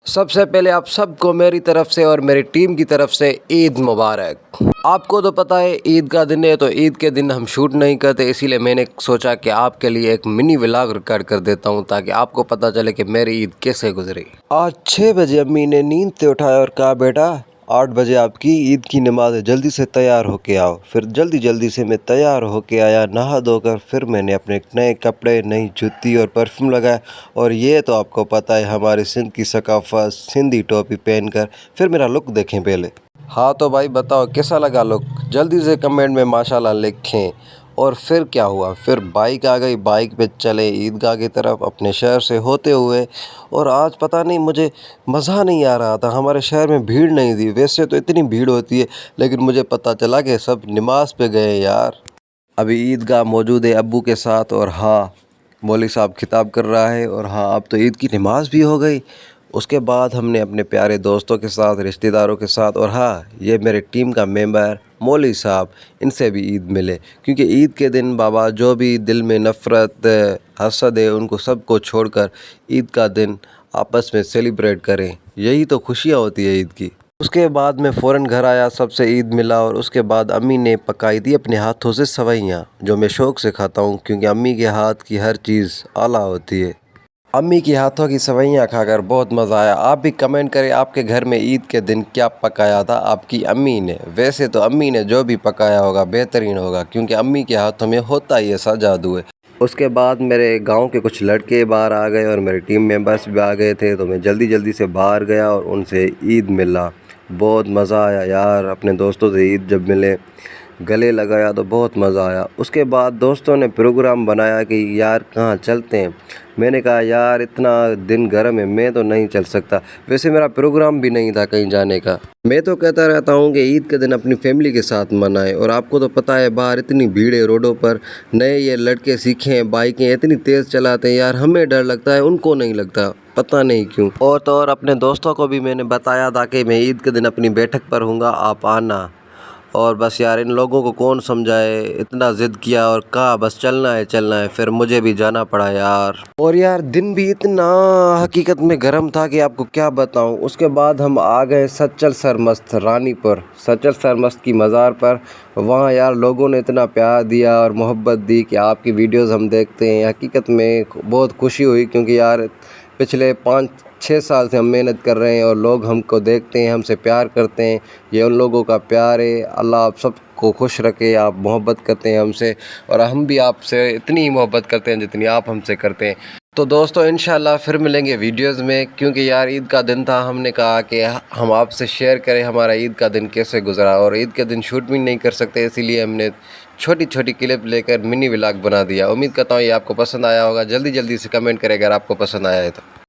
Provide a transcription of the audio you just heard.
سب سے پہلے آپ سب کو میری طرف سے اور میری ٹیم کی طرف سے عید مبارک۔ آپ کو تو پتہ ہے عید کا دن ہے، تو عید کے دن ہم شوٹ نہیں کرتے، اسی لیے میں نے سوچا کہ آپ کے لیے ایک منی ولاگ ریکارڈ کر دیتا ہوں تاکہ آپ کو پتہ چلے کہ میری عید کیسے گزری۔ آج 6 بجے امی نے نیند سے اٹھایا اور کہا بیٹا 8 بجے آپ کی عید کی نماز ہے، جلدی سے تیار ہو کے آؤ۔ پھر جلدی سے میں تیار ہو کے آیا، نہا دھو کر پھر میں نے اپنے نئے کپڑے، نئی جوتی اور پرفیوم لگایا، اور یہ تو آپ کو پتہ ہے ہمارے سندھ کی ثقافت، سندھی ٹوپی پہن کر۔ پھر میرا لک دیکھیں پہلے۔ ہاں تو بھائی بتاؤ کیسا لگا لک؟ جلدی سے کمنٹ میں ماشاءاللہ لکھیں۔ اور پھر کیا ہوا، پھر بائک آ گئی، بائک پہ چلے عیدگاہ کی طرف اپنے شہر سے ہوتے ہوئے۔ اور آج پتہ نہیں مجھے مزہ نہیں آ رہا تھا، ہمارے شہر میں بھیڑ نہیں تھی، ویسے تو اتنی بھیڑ ہوتی ہے، لیکن مجھے پتہ چلا کہ سب نماز پہ گئے یار۔ ابھی عیدگاہ موجود ہے ابو کے ساتھ، اور ہاں مولوی صاحب خطاب کر رہا ہے، اور ہاں اب تو عید کی نماز بھی ہو گئی۔ اس کے بعد ہم نے اپنے پیارے دوستوں کے ساتھ، رشتہ داروں کے ساتھ، اور ہاں یہ میرے ٹیم کا ممبر مولوی صاحب، ان سے بھی عید ملے، کیونکہ عید کے دن بابا جو بھی دل میں نفرت حسد ہے ان کو سب کو چھوڑ کر عید کا دن آپس میں سیلیبریٹ کریں، یہی تو خوشیاں ہوتی ہے عید کی۔ اس کے بعد میں فوراً گھر آیا، سب سے عید ملا، اور اس کے بعد امی نے پکائی تھی اپنے ہاتھوں سے سوئیاں، جو میں شوق سے کھاتا ہوں کیونکہ امی کے ہاتھ کی ہر چیز اعلیٰ ہوتی ہے۔ امی کے ہاتھوں کی سوئیاں کھا کر بہت مزہ آیا۔ آپ بھی کمنٹ کریں آپ کے گھر میں عید کے دن کیا پکایا تھا آپ کی امی نے۔ ویسے تو امی نے جو بھی پکایا ہوگا بہترین ہوگا، کیونکہ امی کے ہاتھوں میں ہوتا ہی ایسا جادو ہے۔ اس کے بعد میرے گاؤں کے کچھ لڑکے باہر آ گئے اور میرے ٹیم ممبرس بھی آ گئے تھے، تو میں جلدی سے باہر گیا اور ان سے عید ملا۔ بہت مزہ آیا یار، اپنے دوستوں سے عید جب ملے، گلے لگایا تو بہت مزہ آیا۔ اس کے بعد دوستوں نے پروگرام بنایا کہ یار کہاں چلتے ہیں۔ میں نے کہا یار اتنا دن گرم ہے، میں تو نہیں چل سکتا، ویسے میرا پروگرام بھی نہیں تھا کہیں جانے کا۔ میں تو کہتا رہتا ہوں کہ عید کے دن اپنی فیملی کے ساتھ منائیں، اور آپ کو تو پتہ ہے باہر اتنی بھیڑ ہے روڈوں پر، نئے یہ لڑکے سیکھے ہیں، بائکیں اتنی تیز چلاتے ہیں یار، ہمیں ڈر لگتا ہے ان کو نہیں لگتا، پتہ نہیں کیوں۔ اور تو اور اپنے دوستوں کو بھی میں نے بتایا تھا کہ میں عید کے دن اپنی بیٹھک پر ہوں گا، آپ آنا۔ اور بس یار ان لوگوں کو کون سمجھائے، اتنا ضد کیا اور کہا بس چلنا ہے، پھر مجھے بھی جانا پڑا یار۔ اور یار دن بھی اتنا حقیقت میں گرم تھا کہ آپ کو کیا بتاؤں۔ اس کے بعد ہم آ گئے سچل سرمست رانی پور، سچل سرمست کی مزار پر۔ وہاں یار لوگوں نے اتنا پیار دیا اور محبت دی کہ آپ کی ویڈیوز ہم دیکھتے ہیں، حقیقت میں بہت خوشی ہوئی، کیونکہ یار پچھلے 5-6 سال سے ہم محنت کر رہے ہیں اور لوگ ہم کو دیکھتے ہیں، ہم سے پیار کرتے ہیں، یہ ان لوگوں کا پیار ہے۔ اللہ آپ سب کو خوش رکھے، آپ محبت کرتے ہیں ہم سے، اور ہم بھی آپ سے اتنی ہی محبت کرتے ہیں جتنی آپ ہم سے کرتے ہیں۔ تو دوستو انشاءاللہ پھر ملیں گے ویڈیوز میں، کیونکہ یار عید کا دن تھا، ہم نے کہا کہ ہم آپ سے شیئر کریں ہمارا عید کا دن کیسے گزرا، اور عید کے دن شوٹ بھی نہیں کر سکتے، اسی لیے ہم نے چھوٹی کلپ لے کر منی ولاگ بنا دیا۔ امید کرتا ہوں یہ آپ کو پسند آیا ہوگا، جلدی سے کمنٹ کریں اگر آپ کو پسند آیا ہے تو۔